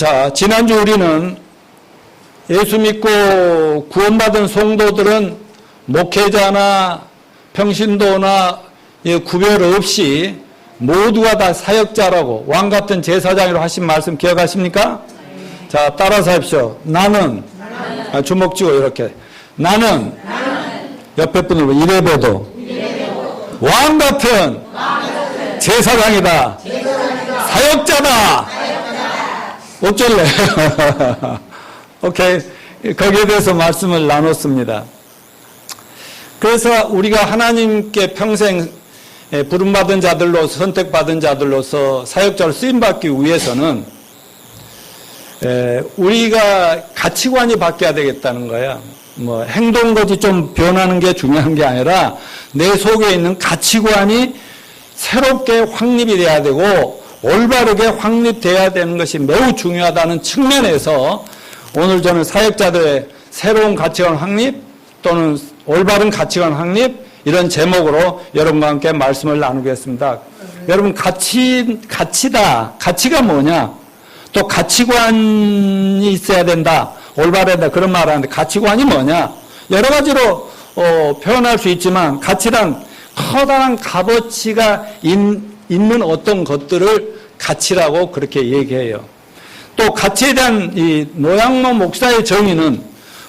자, 지난주 우리는 예수 믿고 구원받은 성도들은 목회자나 평신도나 구별 없이 모두가 다 사역자라고 왕같은 제사장이라고 하신 말씀 기억하십니까? 자, 따라서 합시오. 나는 주먹 쥐고 이렇게 나는 옆에 분으로 이래봬도 왕같은 제사장이다. 사역자다. 어쩔래? 오케이. 거기에 대해서 말씀을 나눴습니다. 그래서 우리가 하나님께 평생 부름받은 자들로 선택받은 자들로서 사역자로 쓰임받기 위해서는 우리가 가치관이 바뀌어야 되겠다는 거야. 뭐 행동거지 좀 변하는 게 중요한 게 아니라 내 속에 있는 가치관이 새롭게 확립이 돼야 되고 올바르게 확립돼야 되는 것이 매우 중요하다는 측면에서 오늘 저는 사역자들의 새로운 가치관 확립 또는 올바른 가치관 확립 이런 제목으로 여러분과 함께 말씀을 나누겠습니다. 여러분 가치다. 가치가 뭐냐? 또 가치관이 있어야 된다. 올바르다. 그런 말을 하는데 가치관이 뭐냐? 여러 가지로 표현할 수 있지만 가치란 커다란 값어치가 있는 어떤 것들을 가치라고 그렇게 얘기해요. 또 가치에 대한 이 노양모 목사의 정의는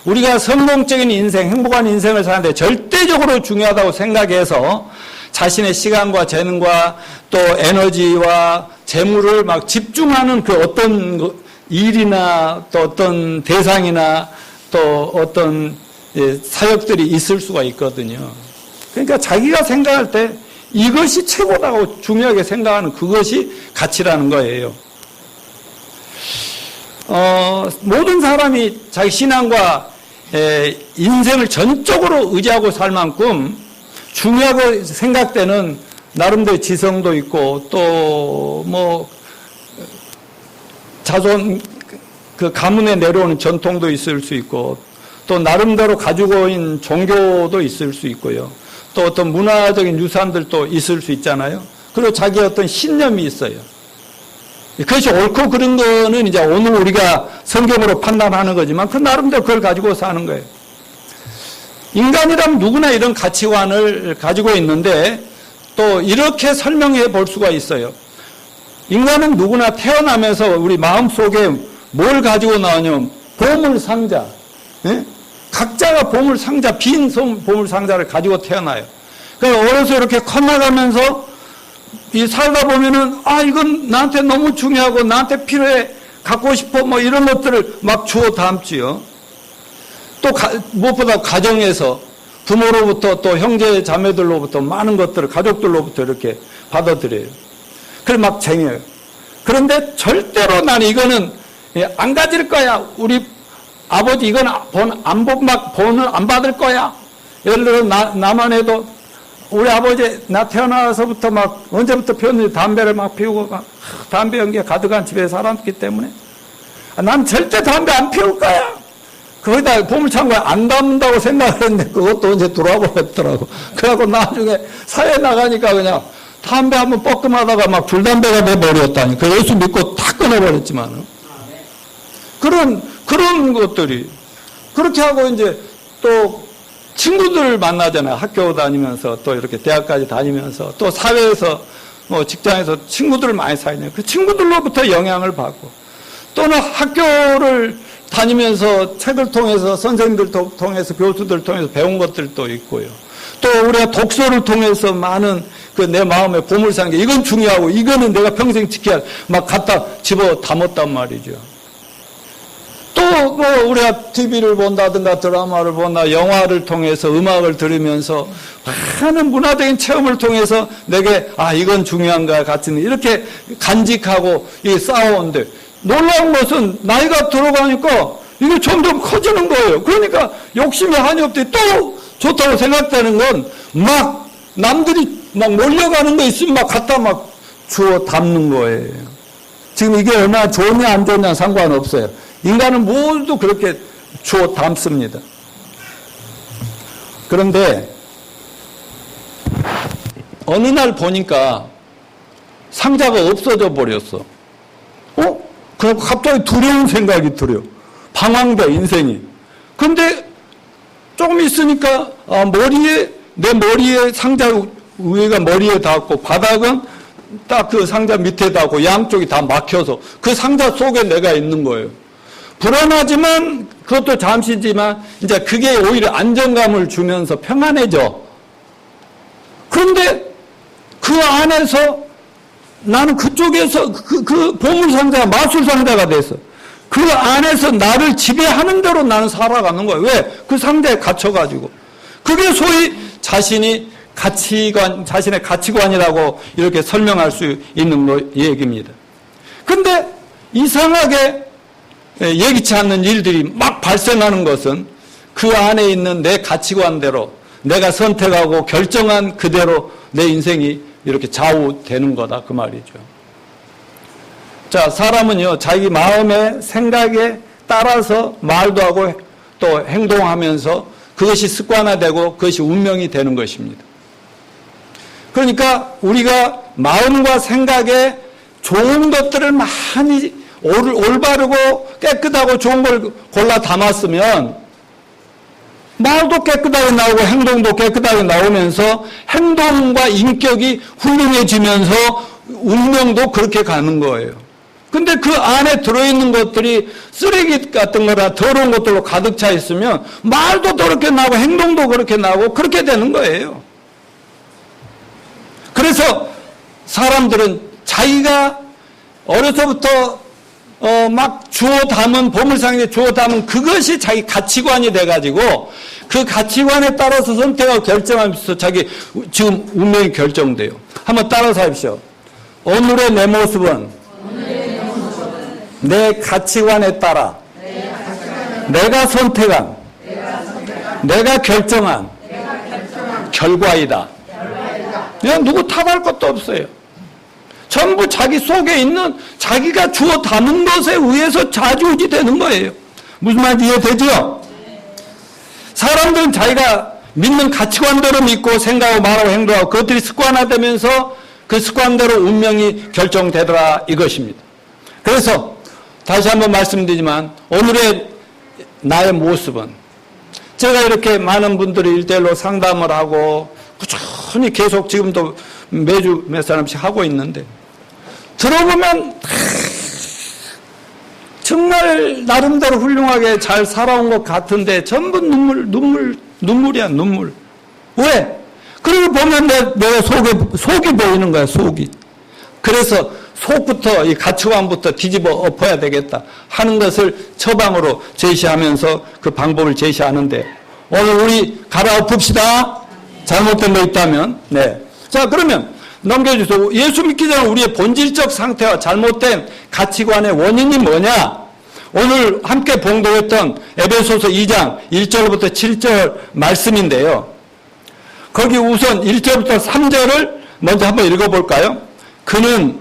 우리가 성공적인 인생, 행복한 인생을 사는데 절대적으로 중요하다고 생각해서 자신의 시간과 재능과 또 에너지와 재물을 막 집중하는 그 어떤 일이나 또 어떤 대상이나 또 어떤 사역들이 있을 수가 있거든요. 그러니까 자기가 생각할 때 이것이 최고라고 중요하게 생각하는 그것이 가치라는 거예요. 모든 사람이 자기 신앙과 인생을 전적으로 의지하고 살 만큼 중요하고 생각되는 나름대로 지성도 있고 또 뭐 자손 그 가문에 내려오는 전통도 있을 수 있고 또 나름대로 가지고 있는 종교도 있을 수 있고요. 또 어떤 문화적인 유산들도 있을 수 있잖아요. 그리고 자기의 어떤 신념이 있어요. 그것이 옳고 그른 거는 이제 오늘 우리가 성경으로 판단하는 거지만 그 나름대로 그걸 가지고 사는 거예요. 인간이라면 누구나 이런 가치관을 가지고 있는데 또 이렇게 설명해 볼 수가 있어요. 인간은 누구나 태어나면서 우리 마음속에 뭘 가지고 나오냐면 보물상자. 예? 각자가 보물상자, 빈 보물상자를 가지고 태어나요. 그러니까 어려서 이렇게 커나가면서 이 살다 보면은 이건 나한테 너무 중요하고 나한테 필요해 갖고 싶어 뭐 이런 것들을 막 주워 담지요. 또 무엇보다 가정에서 부모로부터 또 형제 자매들로부터 많은 것들을 가족들로부터 이렇게 받아들여요. 그걸 막 쟁여요. 그런데 절대로 나는 이거는 안 가질 거야. 우리 아버지 이건 본을 안 받을 거야. 예를 들어 나만 해도 우리 아버지 나 태어나서부터 막 언제부터 피웠는지 담배를 막 피우고 막 담배 연기가 가득한 집에 살았기 때문에 난 절대 담배 안 피울 거야. 거기다 보물창고에 안 담는다고 생각을 했는데 그것도 이제 돌아버렸더라고. 그래갖고 나중에 사회 나가니까 그냥 담배 한번 뻐끔하다가 막 줄담배가 돼버렸다니. 그 예수 믿고 다 끊어버렸지만은. 그런 것들이. 그렇게 하고 이제 또 친구들 만나잖아요. 학교 다니면서 또 이렇게 대학까지 다니면서 또 사회에서 뭐 직장에서 친구들을 많이 사귀네요. 그 친구들로부터 영향을 받고 또는 학교를 다니면서 책을 통해서 선생님들 통해서 교수들 통해서 배운 것들도 있고요. 또 우리가 독서를 통해서 많은 그 내 마음의 보물상자 이건 중요하고 이거는 내가 평생 지켜야 막 갖다 집어 담았단 말이죠. 또 뭐 우리가 TV를 본다든가 드라마를 본다 영화를 통해서 음악을 들으면서 많은 문화적인 체험을 통해서 내게 이건 중요한가 같은 이렇게 간직하고 이게 쌓아오는데 놀라운 것은 나이가 들어가니까 이게 점점 커지는 거예요. 그러니까 욕심이 한이 없더니 또 좋다고 생각되는 건 막 남들이 막 몰려가는 거 있으면 막 갖다 막 주워 담는 거예요. 지금 이게 얼마나 좋냐 안 좋냐 상관없어요. 인간은 모두 그렇게 주워 담습니다. 그런데 어느 날 보니까 상자가 없어져 버렸어. 그래서 갑자기 두려운 생각이 들어요. 방황돼, 인생이. 근데 조금 있으니까, 내 머리에 상자 위가 머리에 닿고, 바닥은 딱 그 상자 밑에 닿고, 양쪽이 다 막혀서 그 상자 속에 내가 있는 거예요. 불안하지만, 그것도 잠시지만, 이제 그게 오히려 안정감을 주면서 평안해져. 그런데 그 안에서 나는 그쪽에서 그 보물상자가 마술상자가 됐어. 그 안에서 나를 지배하는 대로 나는 살아가는 거예요. 왜? 그 상자에 갇혀가지고. 그게 소위 자신의 가치관이라고 이렇게 설명할 수 있는 얘기입니다. 근데 이상하게 예기치 않는 일들이 막 발생하는 것은 그 안에 있는 내 가치관대로 내가 선택하고 결정한 그대로 내 인생이 이렇게 좌우되는 거다 그 말이죠. 자, 사람은요 자기 마음의 생각에 따라서 말도 하고 또 행동하면서 그것이 습관화되고 그것이 운명이 되는 것입니다. 그러니까 우리가 마음과 생각에 좋은 것들을 많이 올바르고 깨끗하고 좋은 걸 골라 담았으면 말도 깨끗하게 나오고 행동도 깨끗하게 나오면서 행동과 인격이 훌륭해지면서 운명도 그렇게 가는 거예요. 근데 그 안에 들어있는 것들이 쓰레기 같은 거나 더러운 것들로 가득 차 있으면 말도 그렇게 나오고 행동도 그렇게 나오고 그렇게 되는 거예요. 그래서 사람들은 자기가 어려서부터 막 주워 담은 보물상에 주워 담은 그것이 자기 가치관이 돼가지고 그 가치관에 따라서 선택하고 결정하면서 자기 지금 운명이 결정돼요. 한번 따라서 하십시오. 오늘의 내 모습은 내 가치관에 따라 내가 선택한 내가 결정한 결과이다. 그냥 누구 탓할 것도 없어요. 전부 자기 속에 있는 자기가 주워 담은 것에 의해서 좌지우지 되는 거예요. 무슨 말인지 이해되죠? 사람들은 자기가 믿는 가치관대로 믿고 생각하고 말하고 행동하고 그것들이 습관화되면서 그 습관대로 운명이 결정되더라 이것입니다. 그래서 다시 한번 말씀드리지만 오늘의 나의 모습은 제가 이렇게 많은 분들이 일대일로 상담을 하고 꾸준히 계속 지금도 매주 몇 사람씩 하고 있는데 들어보면 정말 나름대로 훌륭하게 잘 살아온 것 같은데 전부 눈물이야 눈물. 왜? 그리고 보면 내가 속이 보이는 거야 속이. 그래서 속부터 이 가치관부터 뒤집어 엎어야 되겠다 하는 것을 처방으로 제시하면서 그 방법을 제시하는데 오늘 우리 갈아엎읍시다. 잘못된 거 있다면. 네. 자 그러면 넘겨주세요. 예수 믿기 전에 우리의 본질적 상태와 잘못된 가치관의 원인이 뭐냐? 오늘 함께 봉독했던 에베소서 2장 1절부터 7절 말씀인데요. 거기 우선 1절부터 3절을 먼저 한번 읽어볼까요? 그는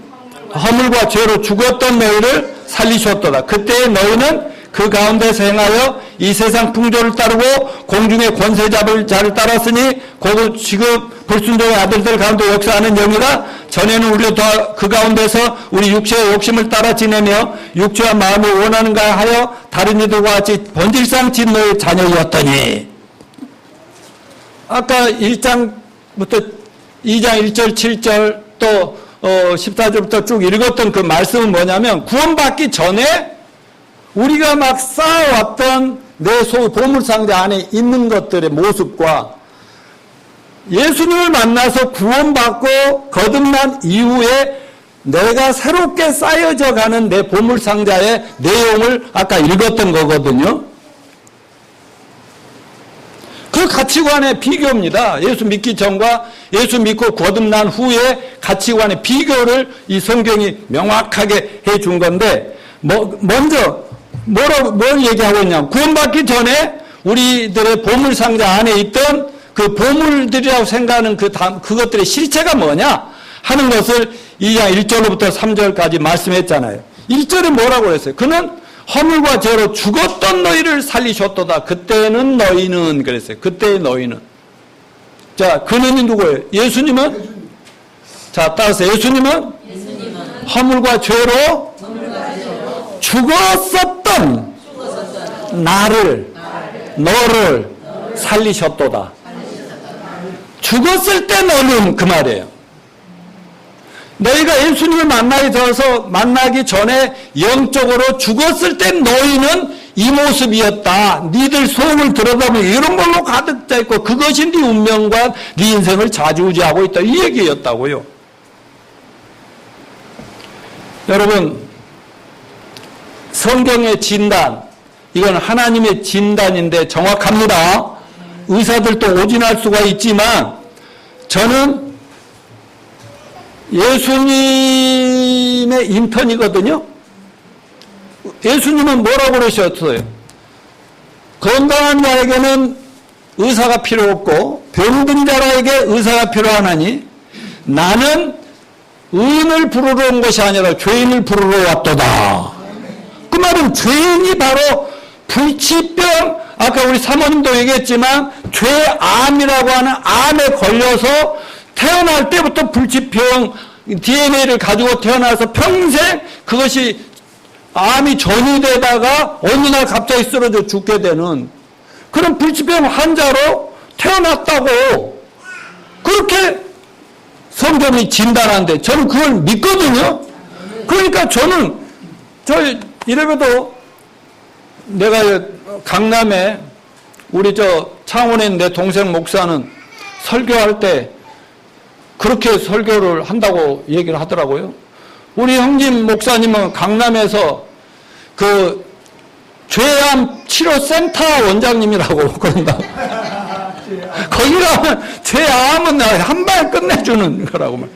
허물과 죄로 죽었던 너희를 살리셨도다. 그때 너희는 그 가운데서 행하여 이 세상 풍조를 따르고 공중의 권세 잡을 자를 따랐으니 곧 지금 불순종의 아들들 가운데 역사하는 영이라. 전에는 우리가 그 가운데서 우리 육체의 욕심을 따라 지내며 육체와 마음을 원하는가 하여 다른 이들과 같이 본질상 진노의 자녀였더니. 아까 1장부터 2장 1절 7절 또 14절부터 쭉 읽었던 그 말씀은 뭐냐면 구원받기 전에 우리가 막 쌓아왔던 내 소위 보물상자 안에 있는 것들의 모습과 예수님을 만나서 구원받고 거듭난 이후에 내가 새롭게 쌓여져 가는 내 보물상자의 내용을 아까 읽었던 거거든요. 그 가치관의 비교입니다. 예수 믿기 전과 예수 믿고 거듭난 후에 가치관의 비교를 이 성경이 명확하게 해준 건데 먼저 뭘 얘기하고 있냐면 구원받기 전에 우리들의 보물상자 안에 있던 그 보물들이라고 생각하는 그것들의 실체가 뭐냐 하는 것을 2장 1절부터 3절까지 말씀했잖아요. 1절에 뭐라고 그랬어요? 그는 허물과 죄로 죽었던 너희를 살리셨도다. 그때는 너희는 그랬어요. 그때의 너희는. 자, 그는이 누구예요? 예수님은? 자, 따라서 예수님은 허물과 죄로 죽었었던 너를 살리셨도다. 죽었을 때 너는 그 말이에요. 너희가 예수님을 만나기 전에 영적으로 죽었을 때 너희는 이 모습이었다. 니들 소음을 들여다보면 이런 걸로 가득 차 있고 그것이 네 운명과 네 인생을 좌지우지하고 있다. 이 얘기였다고요. 여러분, 성경의 진단, 이건 하나님의 진단인데 정확합니다. 의사들도 오진할 수가 있지만 저는 예수님의 인턴이거든요. 예수님은 뭐라고 그러셨어요? 건강한 자에게는 의사가 필요 없고 병든 자에게 의사가 필요하나니 나는 의인을 부르러 온 것이 아니라 죄인을 부르러 왔도다. 그 말은 죄인이 바로 불치병, 아까 우리 사모님도 얘기했지만 죄암이라고 하는 암에 걸려서 태어날 때부터 불치병 DNA를 가지고 태어나서 평생 그것이 암이 전이되다가 어느 날 갑자기 쓰러져 죽게 되는 그런 불치병 환자로 태어났다고 그렇게 성경이 진단한데 저는 그걸 믿거든요. 그러니까 저는 이래봬도 내가 강남에 우리 창원에 있는 내 동생 목사는 설교할 때 그렇게 설교를 한다고 얘기를 하더라고요. 우리 형님 목사님은 강남에서 그 죄암 치료센터 원장님이라고 그런다. 거기 가면 죄암은 한 방에 끝내주는 거라고 말.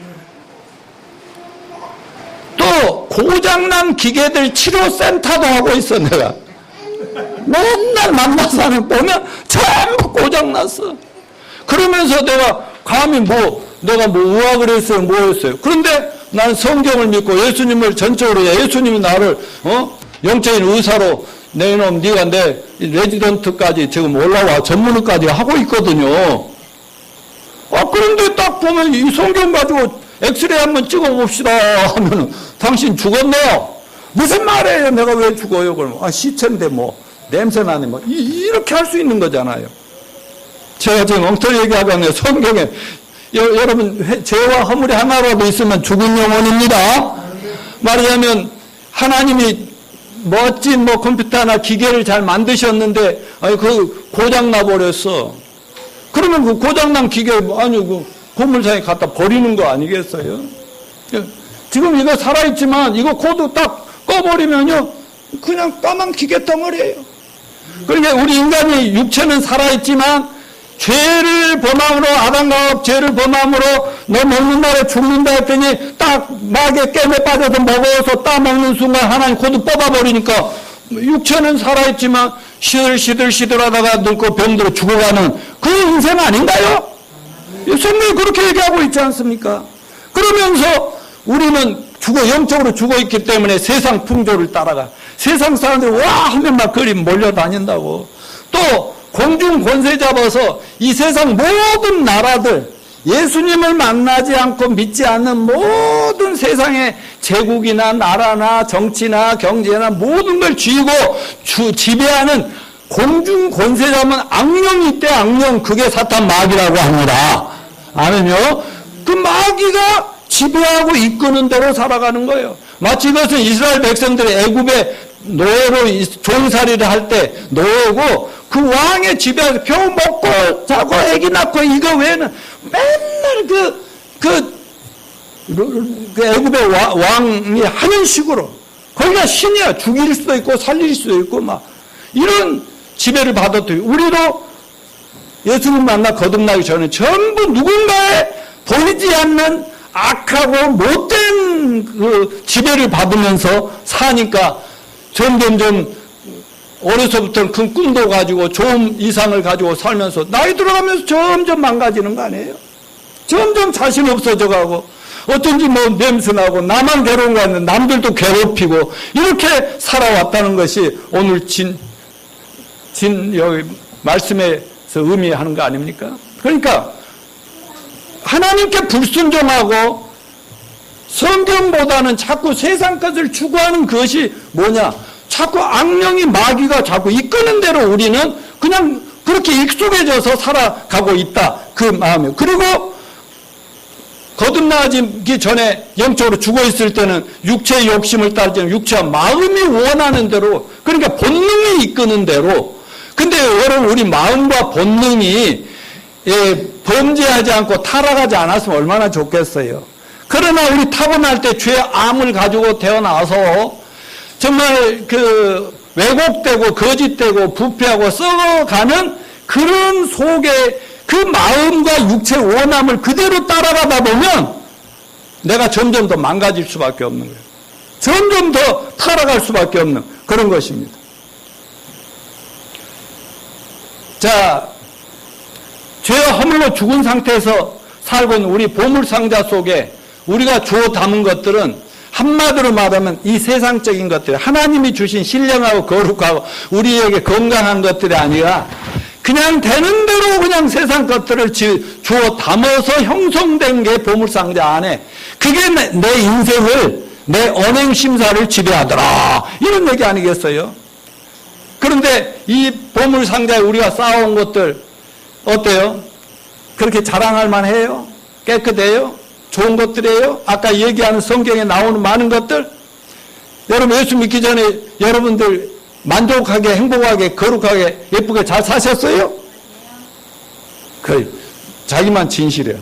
또 고장난 기계들 치료센터도 하고 있어. 내가 맨날 만나서 하는 보면 전부 고장났어. 그러면서 내가 감히 내가 의학을 했어요, 했어요. 그런데 난 성경을 믿고 예수님을 전적으로 예수님이 나를 영적인 의사로 내놈 네가 내 레지던트까지 지금 올라와 전문의까지 하고 있거든요. 그런데 딱 보면 이 성경 가지고 엑스레이 한번 찍어봅시다 하면 당신 죽었네요. 무슨 말이에요? 내가 왜 죽어요? 그러면 시체인데 냄새 나네 이렇게 할 수 있는 거잖아요. 제가 지금 엉터리 얘기하잖아요. 성경에 여러분 죄와 허물이 하나라도 있으면 죽은 영혼입니다. 말하자면 하나님이 멋진 컴퓨터나 기계를 잘 만드셨는데 그 고장 나 버렸어. 그러면 그 고장난 기계 그 고물상에 갖다 버리는 거 아니겠어요? 지금 이거 살아있지만 이거 코드 딱 꺼버리면요 그냥 까만 기계 덩어리예요. 그러니까 우리 인간이 육체는 살아있지만 죄를 범함으로 아담과 죄를 범함으로 너 먹는 날에 죽는다 했더니 딱 막에 깨매 빠져서 먹어서 따 먹는 순간 하나님 코드 뽑아버리니까 육체는 살아있지만 시들시들하다가 늙고 병들어 죽어가는 그 인생 아닌가요? 성경이 그렇게 얘기하고 있지 않습니까? 그러면서 우리는 영적으로 죽어있기 때문에 세상 풍조를 따라가 세상 사람들이 와 하면 막 그리 몰려다닌다고. 또 공중 권세 잡아서 이 세상 모든 나라들 예수님을 만나지 않고 믿지 않는 모든 세상의 제국이나 나라나 정치나 경제나 모든 걸 쥐고 지배하는 공중 권세 잡은 악령이 있대. 악령, 그게 사탄 마귀라고 합니다. 아면요 그 마귀가 지배하고 이끄는 대로 살아가는 거예요. 마치 이것은 이스라엘 백성들이 애굽의 노예로 종살이를 할 때 노예고 그 왕의 집에서 겨우 먹고 자고 애기 낳고 이거 외에는 맨날 그 애굽의 왕이 하는 식으로 거기가 신이야. 죽일 수도 있고 살릴 수도 있고 이런 지배를 받았더니 우리도 예수님 만나 거듭나기 전에 전부 누군가의 보이지 않는 악하고 못된 그 지배를 받으면서 사니까 점점점 어려서부터는 큰 꿈도 가지고 좋은 이상을 가지고 살면서 나이 들어가면서 점점 망가지는 거 아니에요? 점점 자신 없어져 가고 어쩐지 냄새나고 나만 괴로운 거 아니에요? 남들도 괴롭히고 이렇게 살아왔다는 것이 오늘 여기 말씀에서 의미하는 거 아닙니까? 그러니까 하나님께 불순종하고 성경보다는 자꾸 세상 것을 추구하는 것이 뭐냐? 자꾸 악령이 마귀가 자꾸 이끄는 대로 우리는 그냥 그렇게 익숙해져서 살아가고 있다. 그 마음이에요. 그리고 거듭나기 전에 영적으로 죽어 있을 때는 육체의 욕심을 따르지만 육체와 마음이 원하는 대로, 그러니까 본능이 이끄는 대로. 근데 여러분, 우리 마음과 본능이 범죄하지 않고 타락하지 않았으면 얼마나 좋겠어요. 그러나 우리 타고날 때 죄의 암을 가지고 태어나서 정말 왜곡되고 거짓되고 부패하고 썩어가는 그런 속에 그 마음과 육체의 원함을 그대로 따라가다 보면 내가 점점 더 망가질 수밖에 없는 거예요. 점점 더 타락할 수밖에 없는 그런 것입니다. 자, 죄와 허물로 죽은 상태에서 살고 있는 우리 보물상자 속에 우리가 주워 담은 것들은 한마디로 말하면 이 세상적인 것들, 하나님이 주신 신령하고 거룩하고 우리에게 건강한 것들이 아니라 그냥 되는 대로 그냥 세상 것들을 주워 담아서 형성된 게 보물상자 안에, 그게 내 인생을, 내 언행심사를 지배하더라, 이런 얘기 아니겠어요? 그런데 이 보물상자에 우리가 쌓아온 것들 어때요? 그렇게 자랑할 만해요? 깨끗해요? 좋은 것들이에요? 아까 얘기하는 성경에 나오는 많은 것들? 여러분, 예수 믿기 전에 여러분들 만족하게, 행복하게, 거룩하게, 예쁘게 잘 사셨어요? 자기만 진실해요.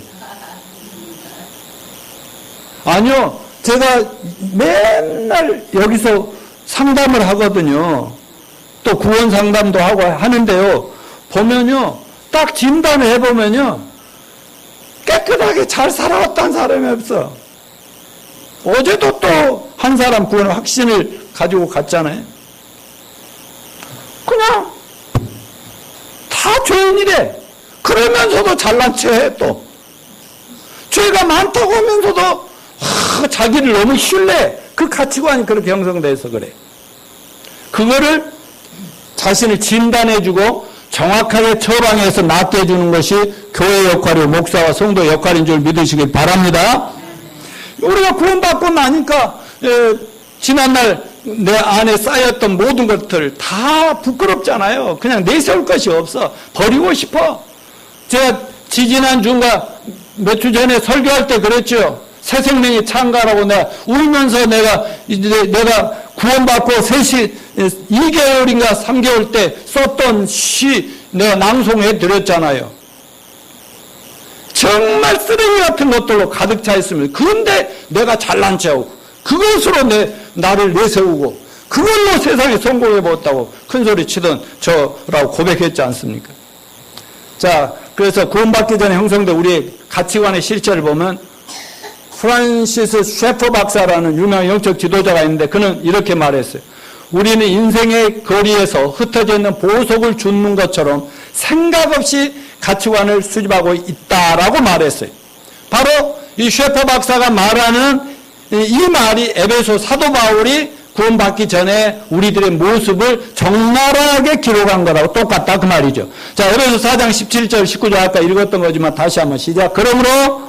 아니요, 제가 맨날 여기서 상담을 하거든요. 또 구원 상담도 하고 하는데요. 보면요, 딱 진단을 해보면요, 깨끗하게 잘 살아왔다는 사람이 없어. 어제도 또 한 사람 구원 확신을 가지고 갔잖아요. 그냥 다 좋은 일에, 그러면서도 잘난 체해. 또 죄가 많다고 하면서도 자기를 너무 신뢰. 그 가치관이 그렇게 형성돼서 그래. 그거를 자신을 진단해주고 정확하게 처방해서 낫게 해주는 것이 교회 역할이고 목사와 성도 역할인 줄 믿으시길 바랍니다. 우리가 구원받고 나니까 지난날 내 안에 쌓였던 모든 것들 다 부끄럽잖아요. 그냥 내세울 것이 없어. 버리고 싶어. 제가 지지난 주인가 몇 주 전에 설교할 때 그랬죠. 새 생명이 창가라고 내가 울면서 내가 구원받고 2개월인가 3개월 때 썼던 시 내가 낭송해 드렸잖아요. 정말 쓰레기 같은 것들로 가득 차 있으면, 그런데 내가 잘난 체하고 그것으로 나를 내세우고 그걸로 세상에 성공해 보았다고 큰소리 치던 저라고 고백했지 않습니까? 자, 그래서 구원받기 전에 형성된 우리의 가치관의 실체를 보면 프란시스 셰퍼 박사라는 유명한 영적 지도자가 있는데 그는 이렇게 말했어요. 우리는 인생의 거리에서 흩어져 있는 보석을 줍는 것처럼 생각 없이 가치관을 수집하고 있다라고 말했어요. 바로 이 셰퍼 박사가 말하는 이 말이 에베소 사도 바울이 구원받기 전에 우리들의 모습을 적나라하게 기록한 거라고 똑같다, 그 말이죠. 자, 에베소 4장 17절 19절 아까 읽었던 거지만 다시 한번 시작. 그러므로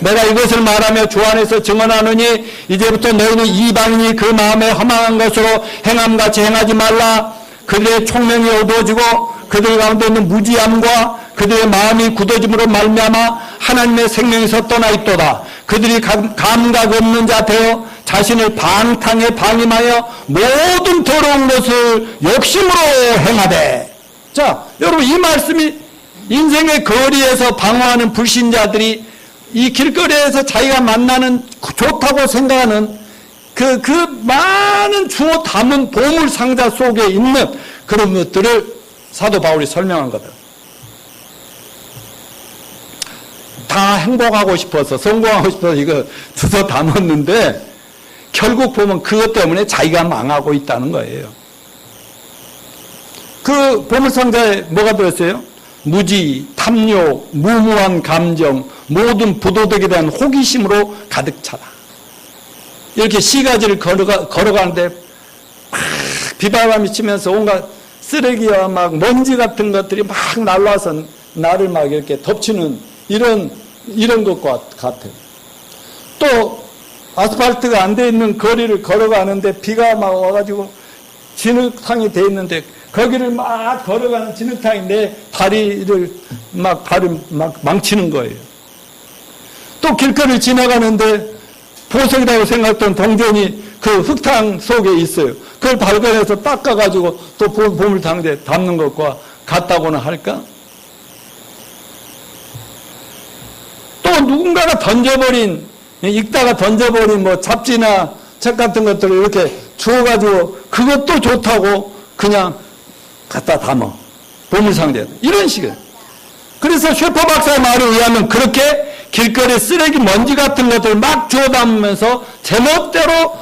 내가 이것을 말하며 주 안에서 증언하노니 이제부터 너희는 이방인이 그 마음에 허망한 것으로 행함같이 행하지 말라. 그들의 총명이 어두워지고 그들 가운데 있는 무지함과 그들의 마음이 굳어짐으로 말미암아 하나님의 생명에서 떠나 있도다. 그들이 감각 없는 자 되어 자신을 방탕에 방임하여 모든 더러운 것을 욕심으로 행하되. 자, 여러분, 이 말씀이 인생의 거리에서 방황하는 불신자들이 이 길거리에서 자기가 만나는 좋다고 생각하는 그 많은 주워 담은 보물 상자 속에 있는 그런 것들을 사도 바울이 설명한 거다. 다 행복하고 싶어서, 성공하고 싶어서 이거 주워 담았는데 결국 보면 그것 때문에 자기가 망하고 있다는 거예요. 그 보물 상자에 뭐가 들었어요? 무지, 탐욕, 무모한 감정, 모든 부도덕에 대한 호기심으로 가득 차다. 이렇게 시가지를 걸어가는데 막 비바람이 치면서 온갖 쓰레기와 막 먼지 같은 것들이 막 날라와서 나를 막 이렇게 덮치는 이런 것 같아요. 또 아스팔트가 안 돼 있는 거리를 걸어가는데 비가 막 와가지고 진흙탕이 돼 있는데 거기를 막 걸어가는 진흙탕이 내 발을 막 망치는 거예요. 또 길거리를 지나가는데 보석이라고 생각했던 동전이 그 흙탕 속에 있어요. 그걸 발견해서 닦아가지고 또 보물탕에 담는 것과 같다고나 할까? 또 누군가가 던져버린, 읽다가 던져버린 뭐 잡지나 책 같은 것들을 이렇게 주워가지고 그것도 좋다고 그냥 갖다 담아. 보물상자에. 이런 식이에요. 그래서 셰퍼 박사의 말에 의하면 그렇게 길거리 쓰레기 먼지 같은 것들을 막 주워 담으면서 제멋대로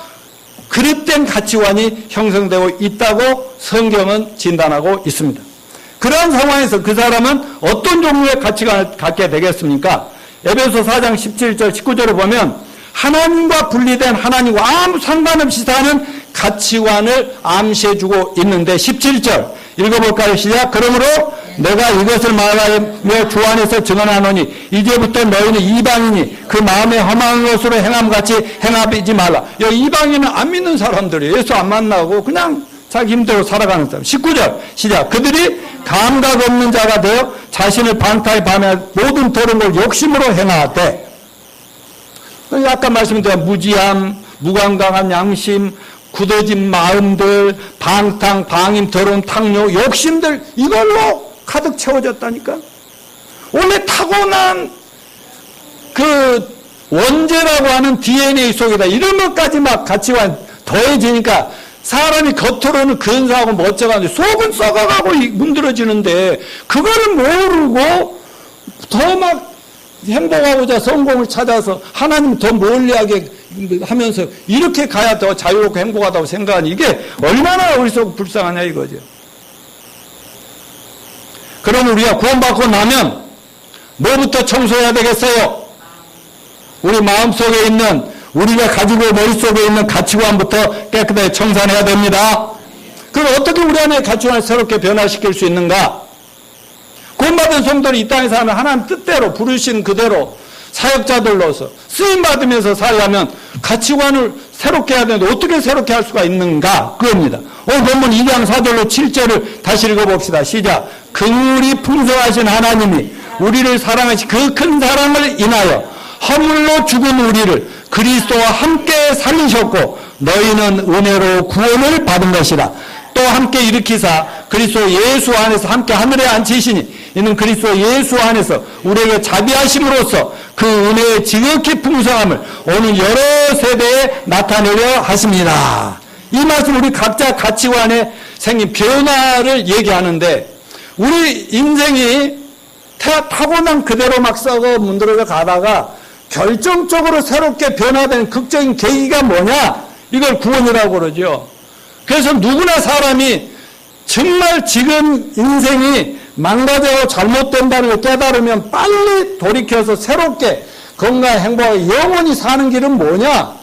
그릇된 가치관이 형성되고 있다고 성경은 진단하고 있습니다. 그러한 상황에서 그 사람은 어떤 종류의 가치관을 갖게 되겠습니까? 에베소 4장 17절 19절을 보면 하나님과 분리된 하나님과 아무 상관없이 사는 가치관을 암시해주고 있는데 17절 읽어볼까요? 시작. 그러므로 내가 이것을 말하며 주 안에서 증언하노니 이제부터 너희는 이방인이 그 마음에 험한 것으로 행함같이 행하지 말라. 여기 이방인은 안 믿는 사람들이에요. 예수 안 만나고 그냥 자기 힘대로 살아가는 사람. 19절 시작. 그들이 감각 없는 자가 되어 자신을 방탕에 밤에 모든 더러운 걸 욕심으로 행하되, 아까 말씀드린 무지함, 무관강한 양심, 굳어진 마음들, 방탕, 방임, 더러운 탕료, 욕심들 이걸로 가득 채워졌다니까. 원래 타고난 그 원죄라고 하는 DNA 속에다 이런 것까지 막 가치관 더해지니까 사람이 겉으로는 근사하고 멋져가는데 속은 썩어가고 문드러지는데 그거를 모르고 더 막 행복하고자 성공을 찾아서 하나님 더 멀리하게 하면서 이렇게 가야 더 자유롭고 행복하다고 생각하니 이게 얼마나 어리석고 불쌍하냐 이거죠. 그럼 우리가 구원받고 나면 뭐부터 청소해야 되겠어요? 우리 마음속에 있는 우리가 가지고 머릿속에 있는 가치관부터 깨끗하게 청산해야 됩니다. 그럼 어떻게 우리 안에 가치관을 새롭게 변화시킬 수 있는가? 구원받은 성도들이 이 땅에 사면 하나님 뜻대로 부르신 그대로 사역자들로서 쓰임받으면서 살려면 가치관을 새롭게 해야 되는데 어떻게 새롭게 할 수가 있는가? 그겁니다. 오늘 본문 2장 4절로 7절을 다시 읽어봅시다. 시작. 긍휼이 풍성하신 하나님이 우리를 사랑하신 그 큰 사랑을 인하여 허물로 죽은 우리를 그리스도와 함께 살리셨고 너희는 은혜로 구원을 받은 것이라. 또 함께 일으키사 그리스도 예수 안에서 함께 하늘에 앉히시니 이는 그리스도 예수 안에서 우리에게 자비하심으로써 그 은혜의 지극히 풍성함을 오늘 여러 세대에 나타내려 하십니다. 이 말씀 우리 각자 가치관에 생긴 변화를 얘기하는데 우리 인생이 타고난 그대로 막 썩어 문드러져 가다가 결정적으로 새롭게 변화된 극적인 계기가 뭐냐? 이걸 구원이라고 그러죠. 그래서 누구나 사람이 정말 지금 인생이 망가져서 잘못된다는 걸 깨달으면 빨리 돌이켜서 새롭게 건강하게 행복하게 영원히 사는 길은 뭐냐?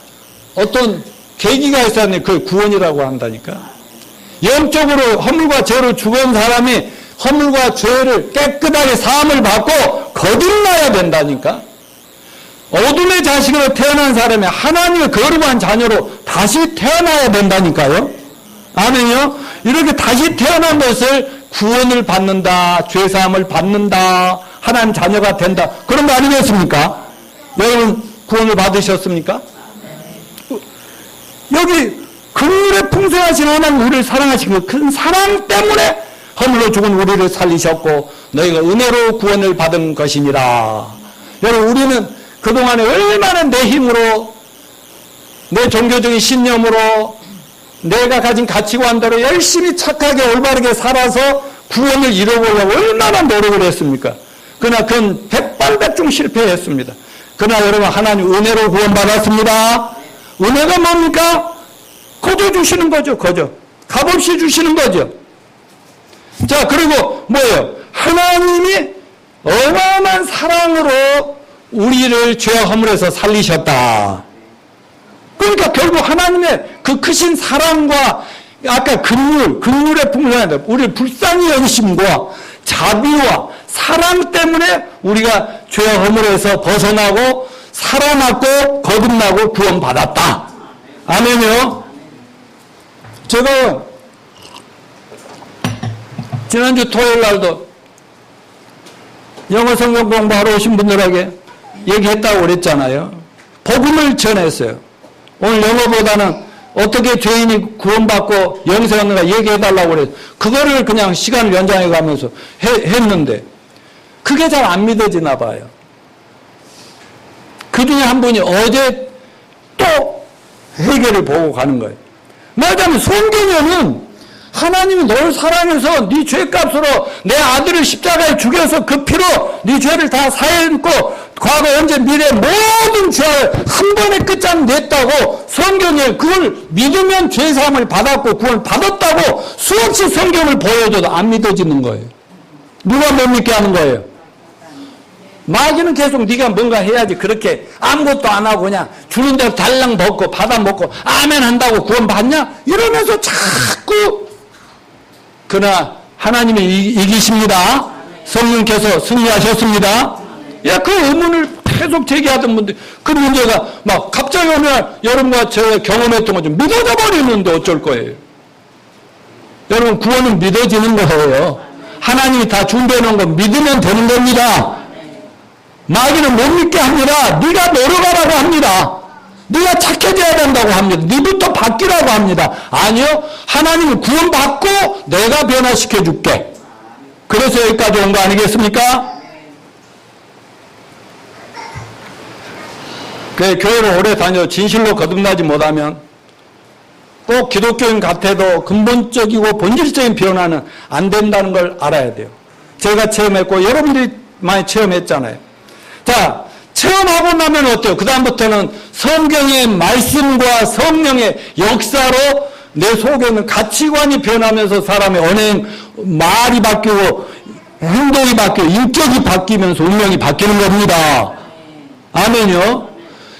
어떤 계기가 있어야 하는데 그걸 구원이라고 한다니까. 영적으로 허물과 죄로 죽은 사람이 허물과 죄를 깨끗하게 사함을 받고 거듭나야 된다니까. 어둠의 자식으로 태어난 사람이 하나님의 거룩한 자녀로 다시 태어나야 된다니까요. 아멘요. 이렇게 다시 태어난 것을 구원을 받는다, 죄사함을 받는다, 하나님 자녀가 된다. 그런 거 아니겠습니까? 여러분 구원을 받으셨습니까? 여기 긍휼에 풍성하신 하나님 우리를 사랑하신 그 큰 사랑 때문에 허물로 죽은 우리를 살리셨고 너희가 은혜로 구원을 받은 것이니라. 여러분 우리는 그동안에 얼마나 내 힘으로 내 종교적인 신념으로 내가 가진 가치관대로 열심히 착하게 올바르게 살아서 구원을 이뤄보려고 얼마나 노력을 했습니까? 그러나 그건 백발백중 실패했습니다. 그러나 여러분 하나님 은혜로 구원받았습니다. 은혜가 뭡니까? 거저 주시는 거죠. 거저. 값없이 주시는 거죠. 자 그리고 뭐예요? 하나님이 어마어마한 사랑으로 우리를 죄와 허물에서 살리셨다. 그러니까 결국 하나님의 그 크신 사랑과 아까 긍휼의 풍성함, 우리를 불쌍히 여기심과 자비와 사랑 때문에 우리가 죄와 허물에서 벗어나고 살아났고 거듭나고 구원받았다. 아멘요. 제가 지난주 토요일 날도 영어 성경 공부하러 오신 분들에게 얘기했다고 그랬잖아요. 복음을 전했어요. 오늘 영어보다는 어떻게 죄인이 구원받고 영생 얻는가 얘기해달라고 그랬어요. 그거를 그냥 시간을 연장해 가면서 했는데 그게 잘 안 믿어지나 봐요. 그 중에 한 분이 어제 또 해결을 보고 가는 거예요. 말하자면 성경에는 하나님이 너를 사랑해서 네 죄값으로 내 아들을 십자가에 죽여서 그 피로 네 죄를 다 사해놓고 과거 현재 미래 모든 죄를 한 번에 끝장 냈다고 성경에 그걸 믿으면 죄사함을 받았고 구원을 받았다고 수없이 성경을 보여줘도 안 믿어지는 거예요. 누가 못 믿게 하는 거예요? 마귀는 계속 네가 뭔가 해야지 그렇게 아무것도 안 하고 그냥 주는 대로 달랑 먹고 받아 먹고 아멘 한다고 구원 받냐? 이러면서 자꾸 그러나 하나님이 이기십니다. 성령께서 승리하셨습니다. 야, 그 의문을 계속 제기하던 분들 그 문제가 막 갑자기 어느 날 여러분과 제가 경험했던 거 좀 믿어져 버리는데 어쩔 거예요. 여러분 구원은 믿어지는 거예요. 하나님이 다 준비해 놓은 거 믿으면 되는 겁니다. 마귀는 못 믿게 합니다. 네가 노력하라고 합니다. 네가 착해져야 된다고 합니다. 네부터 바뀌라고 합니다. 아니요. 하나님은 구원받고 내가 변화시켜 줄게. 그래서 여기까지 온 거 아니겠습니까? 그 교회를 오래 다녀 진실로 거듭나지 못하면 꼭 기독교인 같아도 근본적이고 본질적인 변화는 안 된다는 걸 알아야 돼요. 제가 체험했고 여러분들이 많이 체험했잖아요. 자, 체험하고 나면 어때요? 그 다음부터는 성경의 말씀과 성령의 역사로 내 속에 있는 가치관이 변하면서 사람의 언행, 말이 바뀌고 행동이 바뀌고 인격이 바뀌면서 운명이 바뀌는 겁니다. 아멘요.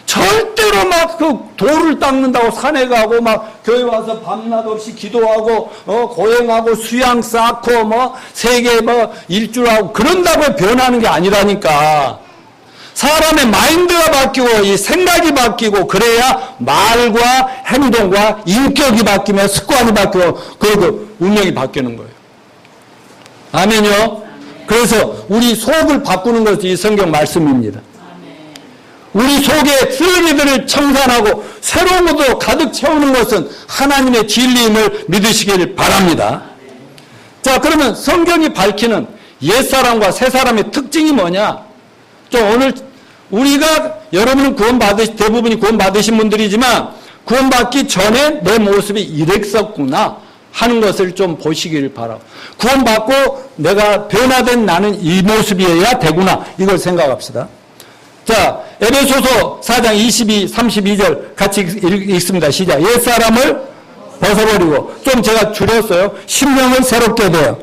절대로 막 그 돌을 닦는다고 산에 가고 막 교회 와서 밤낮 없이 기도하고 고행하고 수양 쌓고 뭐 세계 뭐 일주하고 그런다고 변하는 게 아니라니까. 사람의 마인드가 바뀌고 이 생각이 바뀌고 그래야 말과 행동과 인격이 바뀌며 습관이 바뀌고 그리고 운명이 바뀌는 거예요. 아멘요. 그래서 우리 속을 바꾸는 것이 이 성경 말씀입니다. 우리 속에 쓰레기들을 청산하고 새로운 것으로 가득 채우는 것은 하나님의 진리임을 믿으시길 바랍니다. 자, 그러면 성경이 밝히는 옛사람과 새사람의 특징이 뭐냐? 오늘 우리가 여러분은 대부분이 구원받으신 분들이지만 구원받기 전에 내 모습이 이랬었구나 하는 것을 좀 보시길 바라고. 구원받고 내가 변화된 나는 이 모습이어야 되구나 이걸 생각합시다. 자, 에베소서 4장 22, 32절 같이 읽습니다. 시작. 옛사람을 벗어버리고 좀 제가 줄였어요. 심령을 새롭게 되어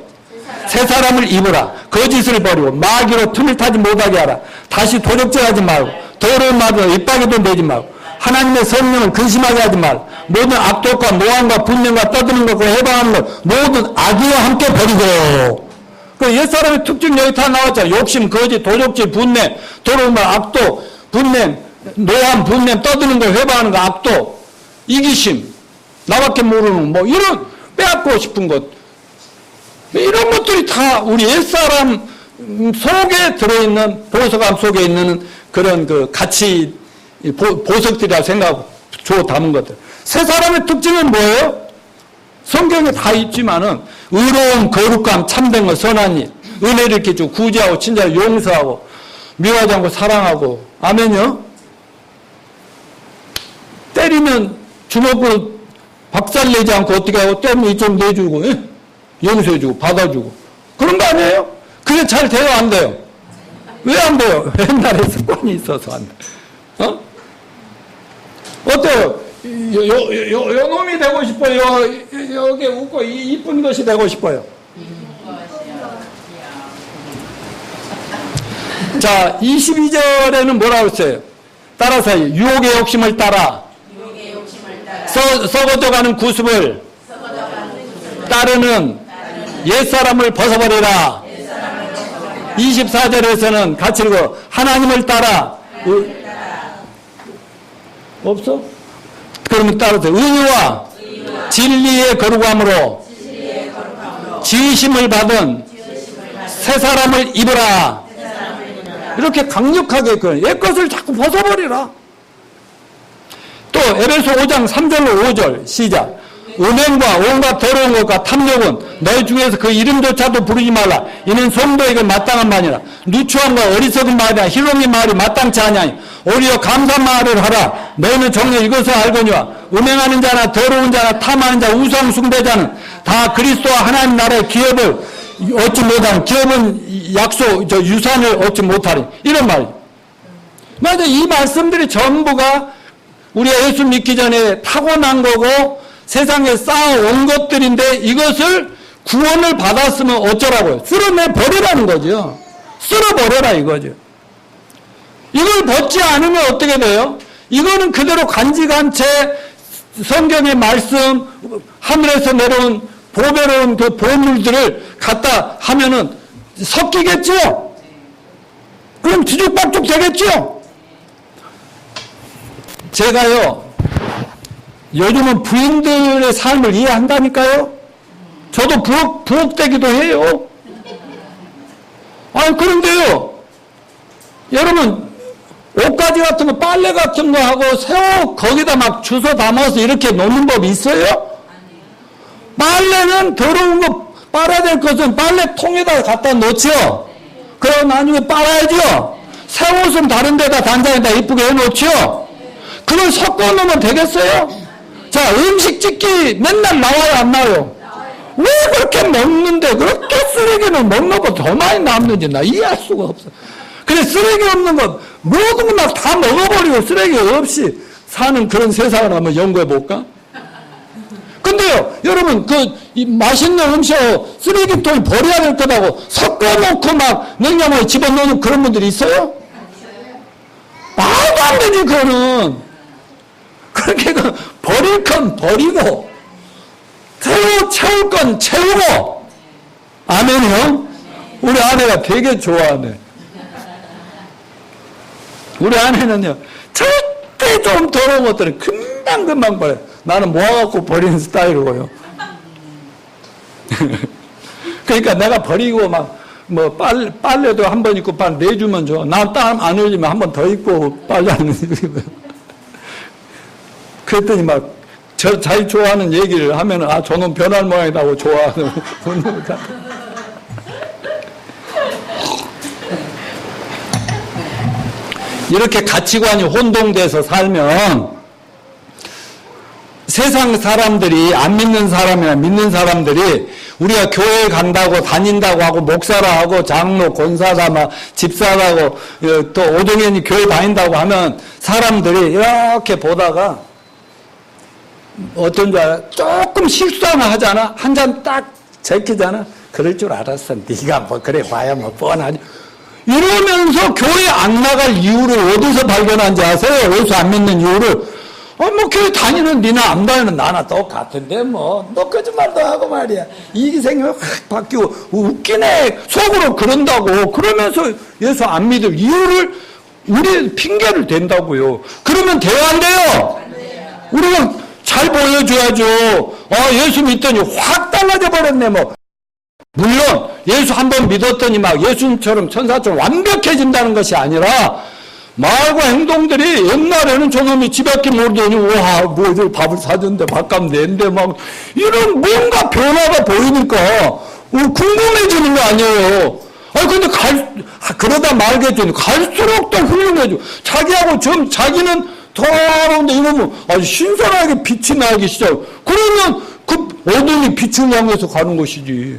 새 사람을 입으라. 거짓을 버리고 마귀로 틈을 타지 못하게 하라. 다시 도적질하지 말고 더러운 말로 입방에도 내지 말고 하나님의 성령을 근심하게 하지 말고 모든 악독과 모함과 분명과 떠드는 것과 해방하는 것 모든 악의와 함께 버리고. 그 옛사람의 특징 여기 다 나왔잖아요. 욕심, 거짓, 도적질, 분냄, 더러운 말, 악독, 분냄, 모함, 분냄, 떠드는 걸 회방하는 거, 악독, 이기심, 나밖에 모르는 뭐 이런 빼앗고 싶은 것. 이런 것들이 다 우리 옛사람 속에 들어있는 보석함 속에 있는 그런 그 가치 보석들이라 생각 줘 담은 것들. 새 사람의 특징은 뭐예요? 성경에 다 있지만은 의로움, 거룩감, 참된 것, 선한 일, 은혜를 이렇게 주고 구제하고 친절하고 용서하고 미워하지 않고 사랑하고. 아멘요. 때리면 주먹으로 박살내지 않고 어떻게 하고 때리면 좀 내주고 용서해주고 받아주고 그런 거 아니에요? 그게 잘 돼요 안 돼요? 왜 안 돼요? 옛날에 습관이 있어서 안 돼요. 어때요? 요 놈이 되고 싶어요? 여기 웃고 이쁜 것이 되고 싶어요? 자, 22절에는 뭐라고 했어요? 따라서 유혹의 욕심을 따라 썩어져가는 구습을 따르는 옛사람을 벗어버리라. 24절에서는 같이 읽어 하나님을 따라 없어? 그러면 따라서 의와 진리의 거룩함으로 지으심을 받은 새 사람을 입으라. 이렇게 강력하게 옛 것을 자꾸 벗어버리라. 또 에베소 5장 3절로 5절 시작. 음행과 온갖 더러운 것과 탐욕은 너희 중에서 그 이름조차도 부르지 말라. 이는 성도에게 마땅한 말이라. 누추함과 어리석은 말이나 희롱의 말이 마땅치 아니하니 오히려 감사한 말을 하라. 너희는 정녕 이것을 알거니와 음행하는 자나 더러운 자나 탐하는 자 우상 숭배자는 다 그리스도와 하나님 나라의 기업을 얻지 못하는, 기업은 약속 유산을 얻지 못하리. 이런 말이에요. 맞아. 이 말씀들이 전부가 우리가 예수 믿기 전에 타고난 거고 세상에 쌓아온 것들인데 이것을 구원을 받았으면 어쩌라고요? 쓸어내버리라는 거죠. 쓸어버려라 이거죠. 이걸 벗지 않으면 어떻게 돼요? 이거는 그대로 간직한 채 성경의 말씀, 하늘에서 내려온 보배로운 그 보물들을 갖다 하면은 섞이겠죠? 그럼 뒤죽박죽 되겠죠? 제가요, 요즘은 부인들의 삶을 이해한다니까요? 저도 부엌되기도 해요. 아니, 그런데요, 여러분, 옷가지 같은 거, 빨래 같은 거 하고, 새우 거기다 막 주워 담아서 이렇게 놓는 법이 있어요? 빨래는 더러운 거, 빨아야 될 것은 빨래통에다 갖다 놓죠? 그럼 나중에 빨아야죠? 새 옷은 다른 데다 단장에다 이쁘게 해놓죠? 그걸 섞어 놓으면 되겠어요? 자, 음식 짓기 맨날 나와요, 안 나와요? 왜 그렇게 먹는데 그렇게 쓰레기는 먹는 거 더 많이 남는지 나 이해할 수가 없어. 그래, 쓰레기 없는 것, 모든 거 막 다 먹어버리고 쓰레기 없이 사는 그런 세상을 한번 연구해 볼까? 근데요, 여러분, 맛있는 음식 쓰레기통에 버려야 될 거다고 섞어놓고 막 냉장고에 집어넣는 그런 분들이 있어요? 말도 안 되지, 그거는. 그렇게 버릴 건 버리고, 채울 건 채우고. 아멘이요? 우리 아내가 되게 좋아하네. 우리 아내는요, 절대 좀 더러운 것들은 금방금방 버려요. 나는 모아갖고 버리는 스타일이고요. 그러니까 내가 버리고 빨래도 한 번 입고 빨래 내주면 줘. 난 땀 안 흘리면 한 번 더 입고 빨래 안 흘리고요. 그랬더니 자기 좋아하는 얘기를 하면은, 저놈 변할 모양이라고 좋아하는 분들 같아요. 이렇게 가치관이 혼동돼서 살면 세상 사람들이, 안 믿는 사람이나 믿는 사람들이 우리가 교회 간다고 다닌다고 하고 목사라 하고 장로, 권사다, 집사라고 또 오동현이 교회 다닌다고 하면 사람들이 이렇게 보다가 어떤 줄 알아? 조금 실수 하나 하잖아? 한 잔 딱 제끼잖아? 그럴 줄 알았어. 네가 그래 봐야 뻔하지. 이러면서 교회 안 나갈 이유를 어디서 발견한지 아세요? 예수 안 믿는 이유를. 교회 다니는 니나 안 다니는 나나 똑같은데 너 거짓말도 하고 말이야. 이기생이 확 바뀌고 웃기네. 속으로 그런다고. 그러면서 예수 안 믿을 이유를 우리 핑계를 댄다고요. 그러면 돼요, 안 돼요? 우리가 잘 보여줘야죠. 예수 믿더니 확 달라져 버렸네, 물론, 예수 한 번 믿었더니 예수님처럼 천사처럼 완벽해진다는 것이 아니라, 말과 행동들이 옛날에는 저놈이 집밖에 모르더니, 밥을 사준대, 밥값 낸대, 이런 뭔가 변화가 보이니까, 궁금해지는 거 아니에요. 근데 그러다 말겠더니, 갈수록 더 훌륭해져. 자기는 더러운데 이러면 아주 신선하게 빛이 나기 시작. 그러면 어둠이 빛을 향해서 가는 것이지.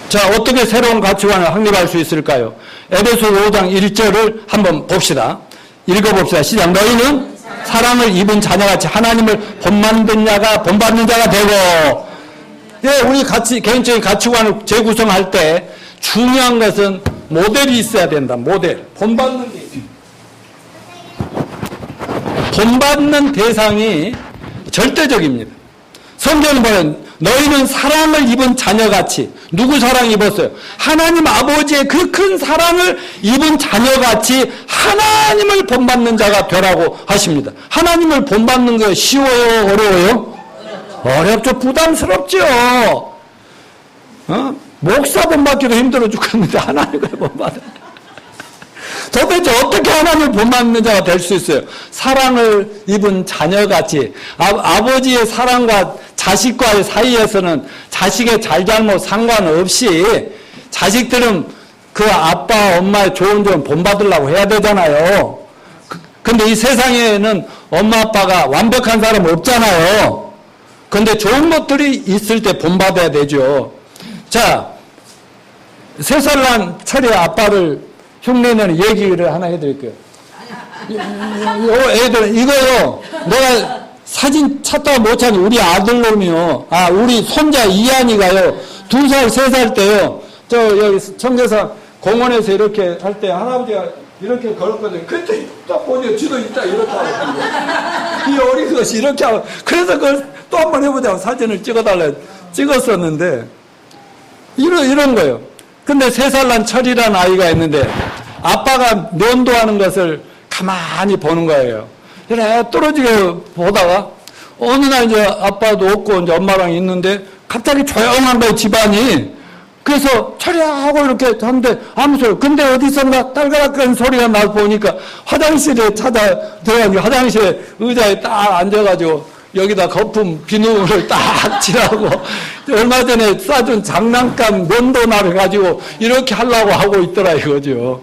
자, 어떻게 새로운 가치관을 확립할 수 있을까요? 에베소 5장 1절을 한번 봅시다. 읽어봅시다. 시작. 너희는 사랑을 입은 자녀같이 하나님을 본받는 자가 되고. 예, 우리 개인적인 가치관을 재구성할 때 중요한 것은 모델이 있어야 된다. 모델. 본받는 게 있어요. 본받는 대상이 절대적입니다. 성경은 뭐냐면 너희는 사랑을 입은 자녀같이, 누구 사랑 입었어요? 하나님 아버지의 그 큰 사랑을 입은 자녀같이 하나님을 본받는 자가 되라고 하십니다. 하나님을 본받는 거 쉬워요? 어려워요? 어렵죠. 부담스럽죠. 목사 본받기도 힘들어 죽겠는데 하나님을 본받아. 도대체 어떻게 하나님을 본받는 자가 될 수 있어요? 사랑을 입은 자녀같이. 아버지의 사랑과 자식과의 사이에서는 자식의 잘잘못 상관없이 자식들은 그 아빠, 엄마의 좋은 점 본받으려고 해야 되잖아요. 근데 이 세상에는 엄마, 아빠가 완벽한 사람 없잖아요. 근데 좋은 것들이 있을 때 본받아야 되죠. 자, 3살 난 철이 아빠를 흉내내는 얘기를 하나 해드릴게요. 애들, 이거요, 내가 사진 찾다가 못 찾니, 우리 아들놈이요. 우리 손자 이한이가요, 2살, 3살 때요, 여기 청계산 공원에서 이렇게 할 때 할아버지가 이렇게 걸었거든요. 그때 딱 보니 지도 있다, 이렇게 하고. 이 어린 것이 이렇게 하고. 그래서 그걸 또 한 번 해보자고 사진을 찍었었는데, 이런 거예요. 근데 3살 난 철이라는 아이가 있는데 아빠가 면도하는 것을 가만히 보는 거예요. 그래 떨어지게 보다가 어느 날 이제 아빠도 없고 이제 엄마랑 있는데 갑자기 조용한 거예요, 집안이. 그래서 철이야 하고 이렇게 하는데 아무 소리. 근데 어디선가 딸가락거리는 소리가 나서 보니까 화장실에 들어가서 화장실에 의자에 딱 앉아가지고 여기다 거품 비누를 딱 칠하고 얼마 전에 싸준 장난감 면도날을 가지고 이렇게 하려고 하고 있더라 이거죠.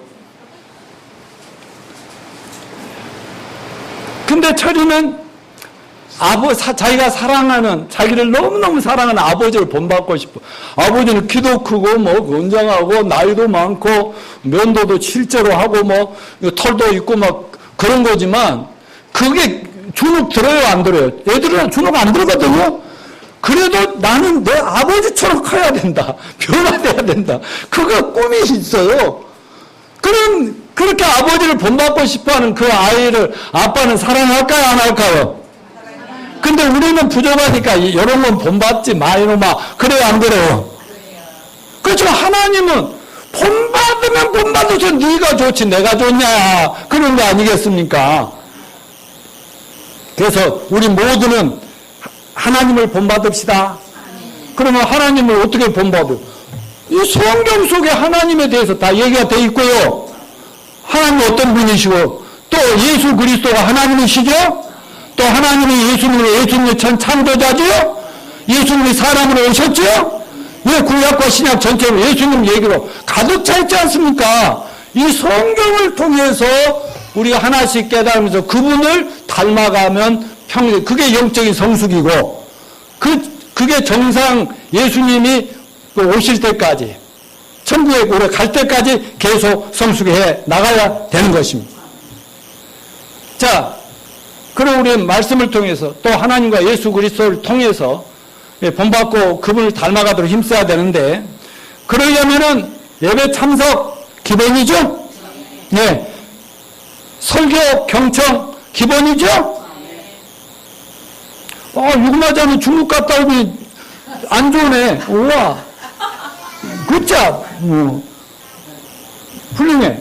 근데 철이는 자기가 사랑하는, 자기를 너무너무 사랑하는 아버지를 본받고 싶어. 아버지는 키도 크고 뭐 건장하고 나이도 많고 면도도 실제로 하고 뭐 털도 있고 막 그런 거지만 그게 주눅 들어요, 안 들어요? 애들은 주눅 안 들거든요? 그래도 나는 내 아버지처럼 커야 된다. 변화돼야 된다. 그거 꿈이 있어요. 그렇게 아버지를 본받고 싶어 하는 그 아이를 아빠는 사랑할까요, 안 할까요? 근데 우리는 부족하니까 이런 건 본받지 마, 이놈아. 그래요, 안 그래요? 그렇죠. 하나님은 본받으면 본받아서 네가 좋지, 내가 좋냐. 그런 거 아니겠습니까? 그래서 우리 모두는 하나님을 본받읍시다. 그러면 하나님을 어떻게 본받아요? 이 성경 속에 하나님에 대해서 다 얘기가 돼 있고요. 하나님은 어떤 분이시고 또 예수 그리스도가 하나님이시죠? 또 하나님이 예수님의 전 창조자죠? 예수님이 사람으로 오셨죠? 왜 구약과 신약 전체로 예수님 얘기로 가득 차 있지 않습니까? 이 성경을 통해서 우리가 하나씩 깨달으면서 그분을 닮아가면 평생, 그게 영적인 성숙이고, 그게 정상 예수님이 오실 때까지, 천국에 오래 갈 때까지 계속 성숙해 나가야 되는 것입니다. 자, 그럼 우리 말씀을 통해서 또 하나님과 예수 그리스도를 통해서 본받고 그분을 닮아가도록 힘써야 되는데, 그러려면은 예배 참석 기본이죠? 네. 설교, 경청, 기본이죠? 유구마자는 중국 갔다 오니 안 좋네. 우와. 굿잡. 훌륭해.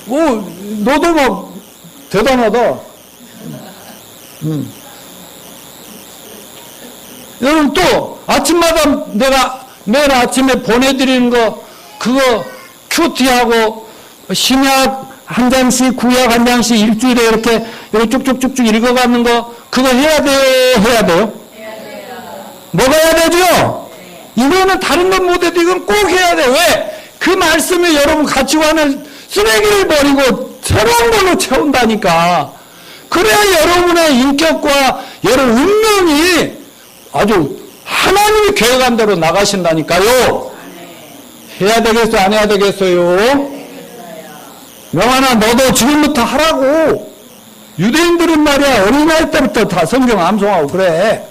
너도 막 대단하다. 여러분 또 아침마다 내가 매일 아침에 보내드리는 거 그거 큐티하고 신약 한 장씩, 구약 한 장씩 일주일에 이렇게 쭉쭉쭉쭉 읽어가는 거, 그거 해야 돼요? 해야 돼요? 뭐가 해야 되죠? 이거는 다른 건 못해도 이건 꼭 해야 돼. 왜? 그 말씀에 여러분 가치관을 쓰레기를 버리고 새로운 걸로 채운다니까. 그래야 여러분의 인격과 여러분 운명이 아주 하나님이 계획한 대로 나가신다니까요. 해야 되겠어요? 안 해야 되겠어요? 명환아, 너도 지금부터 하라고. 유대인들은 말이야, 어린아이 때부터 다 성경 암송하고 그래.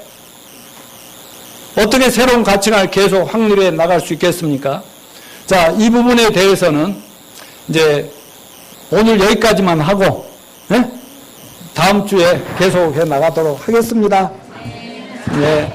어떻게 새로운 가치관을 계속 확립해 나갈 수 있겠습니까? 자, 이 부분에 대해서는 이제 오늘 여기까지만 하고, 네? 다음 주에 계속해 나가도록 하겠습니다. 네.